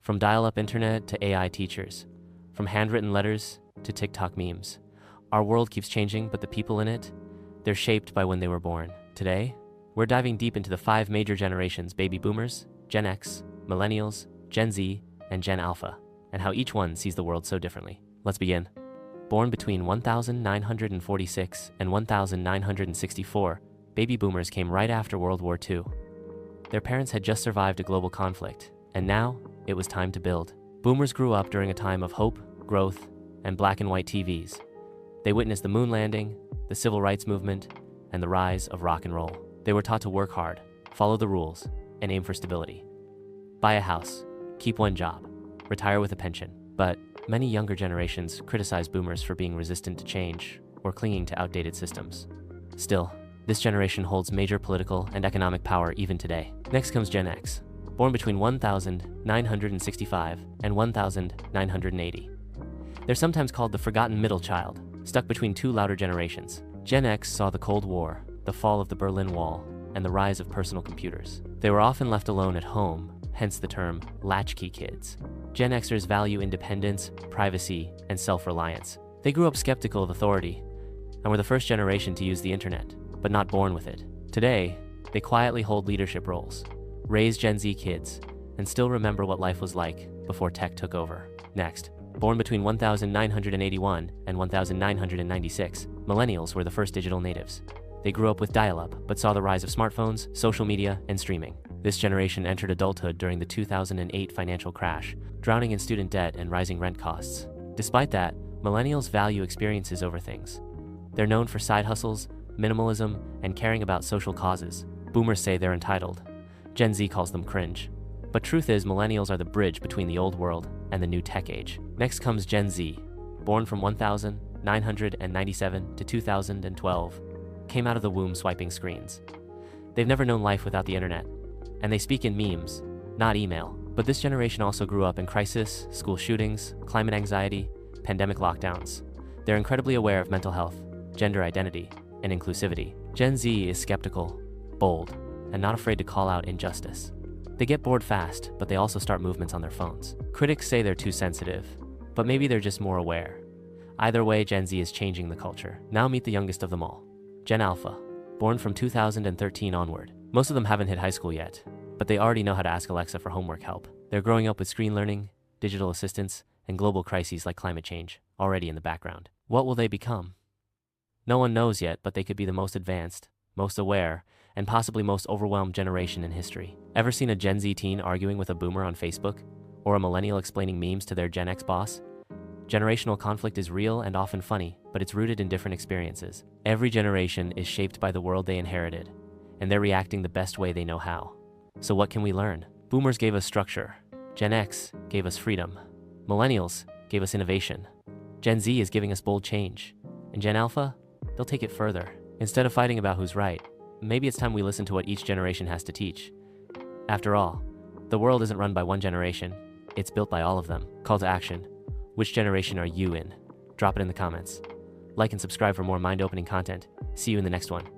From dial-up internet to AI teachers, from handwritten letters to TikTok memes. Our world keeps changing, but the people in it, they're shaped by when they were born. Today, we're diving deep into the 5 major generations: baby boomers, Gen X, millennials, Gen Z, and Gen Alpha, and how each one sees the world so differently. Let's begin. Born between 1946 and 1964, baby boomers came right after World War II. Their parents had just survived a global conflict, and now it was time to build. Boomers grew up during a time of hope, growth, and black and white TVs. They witnessed the moon landing, the civil rights movement, and the rise of rock and roll. They were taught to work hard, follow the rules, and aim for stability. Buy a house, keep one job, retire with a pension. But many younger generations criticize boomers for being resistant to change or clinging to outdated systems. Still, this generation holds major political and economic power even today. Next comes Gen X, born between 1965 and 1980. They're sometimes called the forgotten middle child, stuck between two louder generations. Gen X saw the Cold War, the fall of the Berlin Wall, and the rise of personal computers. They were often left alone at home, hence the term latchkey kids. Gen Xers value independence, privacy, and self-reliance. They grew up skeptical of authority and were the first generation to use the internet, but not born with it. Today, they quietly hold leadership roles, raise Gen Z kids, and still remember what life was like before tech took over. Next, born between 1981 and 1996, millennials were the first digital natives. They grew up with dial-up, but saw the rise of smartphones, social media, and streaming. This generation entered adulthood during the 2008 financial crash, drowning in student debt and rising rent costs. Despite that, millennials value experiences over things. They're known for side hustles, minimalism, and caring about social causes. Boomers say they're entitled. Gen Z calls them cringe. But truth is, millennials are the bridge between the old world and the new tech age. Next comes Gen Z, born from 1997 to 2012, came out of the womb swiping screens. They've never known life without the internet, and they speak in memes, not email. But this generation also grew up in crisis, school shootings, climate anxiety, pandemic lockdowns. They're incredibly aware of mental health, gender identity, and inclusivity. Gen Z is skeptical, bold, and not afraid to call out injustice. They get bored fast, but they also start movements on their phones. Critics say they're too sensitive, but maybe they're just more aware. Either way, Gen Z is changing the culture. Now meet the youngest of them all, Gen Alpha, born from 2013 onward. Most of them haven't hit high school yet, but they already know how to ask Alexa for homework help. They're growing up with screen learning, digital assistants, and global crises like climate change already in the background. What will they become? No one knows yet, but they could be the most advanced, most aware, and possibly most overwhelmed generation in history. Ever seen a Gen Z teen arguing with a boomer on Facebook? Or a millennial explaining memes to their Gen X boss? Generational conflict is real and often funny, but it's rooted in different experiences. Every generation is shaped by the world they inherited, and they're reacting the best way they know how. So what can we learn? Boomers gave us structure. Gen X gave us freedom. Millennials gave us innovation. Gen Z is giving us bold change. And Gen Alpha, they'll take it further. Instead of fighting about who's right, maybe it's time we listen to what each generation has to teach. After all, the world isn't run by one generation, it's built by all of them. Call to action. Which generation are you in? Drop it in the comments. Like and subscribe for more mind-opening content. See you in the next one.